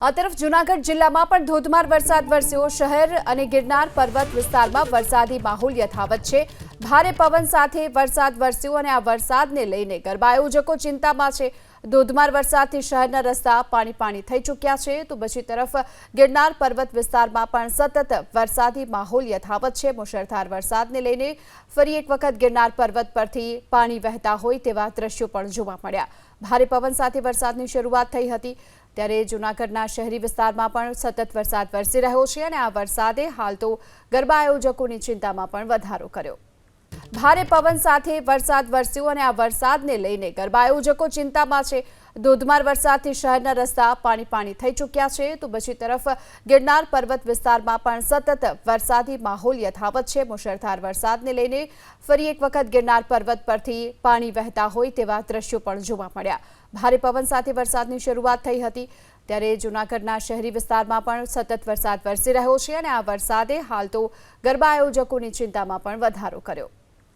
આ તરફ જૂનાગઢ જિલ્લામાં પણ ધોધમાર વરસાદ વરસ્યો। શહેર અને ગિરનાર પર્વત વિસ્તારમાં વરસાદી માહોલ યથાવત છે। ભારે પવન સાથે વરસાદ વરસ્યો અને આ વરસાદને લઈને ગરબા આયોજકો ચિંતામાં છે। ધોધમાર વરસાદથી શહેરના રસ્તા પાણી થઈ ચૂક્યા છે, તો બીજી તરફ ગિરનાર પર્વત વિસ્તારમાં પણ સતત વરસાદી માહોલ યથાવત છે। મુશળધાર વરસાદને લઈને ફરી એક વખત ગિરનાર પર્વત પરથી પાણી વહેતા હોય તેવા દ્રશ્યો પણ જોવા મળ્યા। ભારે પવન સાથે વરસાદની શરૂઆત થઈ હતી, ત્યારે જૂનાગઢના શહેરી વિસ્તારમાં પણ સતત વરસાદ વરસી રહ્યો છે અને આ વરસાદે હાલ તો ગરબા આયોજકોની ચિંતામાં પણ વધારો કર્યો। ભારે પવન સાથે વરસાદ વરસ્યો અને આ વરસાદને લઈને ગરબા આયોજકો ચિંતામાં છે। ધોધમાર વરસાદથી શહેરના રસ્તા પાણી થઈ ચૂક્યા છે, તો બીજી તરફ ગિરનાર પર્વત વિસ્તારમાં પણ સતત વરસાદી માહોલ યથાવત છે। મુશળધાર વરસાદને લઈને ફરી એક વખત ગિરનાર પર્વત પરથી પાણી વહેતા હોય તેવા દ્રશ્યો પણ જોવા મળ્યા। ભારે પવન સાથે વરસાદની શરૂઆત થઈ હતી, ત્યારે જૂનાગઢના શહેરી વિસ્તારમાં પણ સતત વરસાદ વરસી રહ્યો છે અને આ વરસાદે હાલ તો ગરબા આયોજકોની ચિંતામાં પણ વધારો કર્યો।